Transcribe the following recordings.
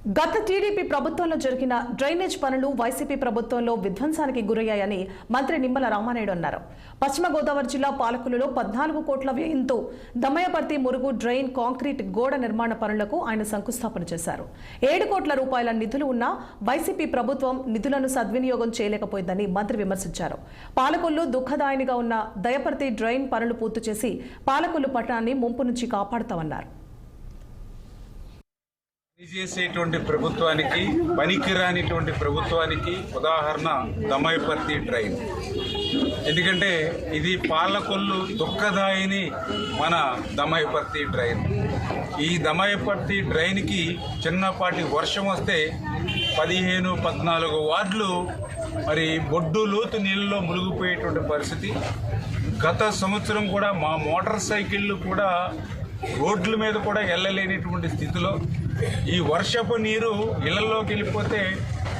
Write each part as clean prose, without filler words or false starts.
గత టీడీపీ ప్రభుత్వంలో జరిగిన డ్రైనేజ్ పనులు వైసీపీ ప్రభుత్వంలో విధ్వంసానికి గురయ్యాయని మంత్రి నిమ్మల రామానాయుడు అన్నారు. పశ్చిమ గోదావరి జిల్లా పాలకులలో 14 కోట్ల వ్యయంతో దమయపర్తి మురుగు డ్రైన్ కాంక్రీట్ గోడ నిర్మాణ పనులకు ఆయన శంకుస్థాపన చేశారు. 7 కోట్ల రూపాయల నిధులు ఉన్నా వైసీపీ ప్రభుత్వం నిధులను సద్వినియోగం చేయలేకపోయిందని మంత్రి విమర్శించారు. పాలకొల్లు దుఃఖదాయనిగా ఉన్న దయపర్తి డ్రైన్ పనులు పూర్తి చేసి పాలకొల్లు పట్టణాన్ని ముంపు నుంచి కాపాడుతామన్నారు. పనిచేసేటువంటి ప్రభుత్వానికి పనికిరానిటువంటి ప్రభుత్వానికి ఉదాహరణ దమయపర్తి డ్రైన్. ఎందుకంటే ఇది పాలకొల్లు దుఃఖదాయిని మన దమయపర్తి డ్రైన్. ఈ దమయపర్తి డ్రైన్కి చిన్నపాటి వర్షం వస్తే 15-14 వార్డులు మరి బొడ్డు లోతు నీళ్ళలో మునిగిపోయేటువంటి పరిస్థితి. గత సంవత్సరం కూడా మా మోటార్ సైకిళ్ళు కూడా రోడ్ల మీద కూడా వెళ్ళలేనిటువంటి స్థితిలో ఈ వర్షపు నీరు ఇళ్లలోకి వెళ్ళిపోతే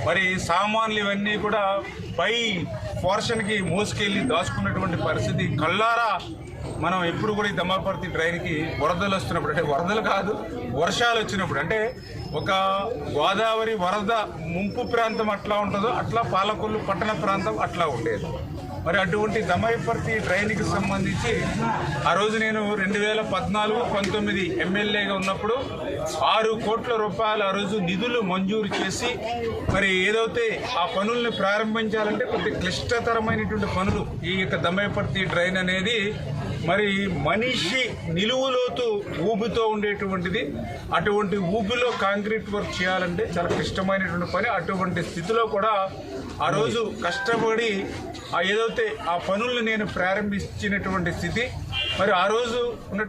మరి సామాన్లు ఇవన్నీ కూడా పై పోర్షన్కి మోసుకెళ్ళి దాచుకున్నటువంటి పరిస్థితి కళ్ళారా మనం ఎప్పుడు కూడా ఈ దమయపర్తి డ్రైన్కి వరదలు వస్తున్నప్పుడు, అంటే వరదలు కాదు వర్షాలు వచ్చినప్పుడు, అంటే ఒక గోదావరి వరద ముంపు ప్రాంతం అట్లా ఉంటుందో అట్లా పాలకొల్లు పట్టణ ప్రాంతం అట్లా ఉండేది. మరి అటువంటి దమయపర్తి డ్రైన్కి సంబంధించి ఆ రోజు నేను 2014-19 ఎమ్మెల్యేగా ఉన్నప్పుడు 6 కోట్ల రూపాయలు ఆ రోజు నిధులు మంజూరు చేసి మరి ఏదైతే ఆ పనుల్ని ప్రారంభించాలంటే కొద్ది క్లిష్టతరమైనటువంటి పనులు. ఈ యొక్క దమయపర్తి డ్రైన్ అనేది మరి మనిషి నిలువులోతు ఊబితో ఉండేటువంటిది. అటువంటి ఊబిలో కాంక్రీట్ వర్క్ చేయాలంటే చాలా క్లిష్టమైనటువంటి పని. అటువంటి స్థితిలో కూడా ఆ రోజు కష్టపడి ఏదైతే ఆ పనుల్ని నేను ప్రారంభించినటువంటి స్థితి. మరి ఆ రోజు ఉన్న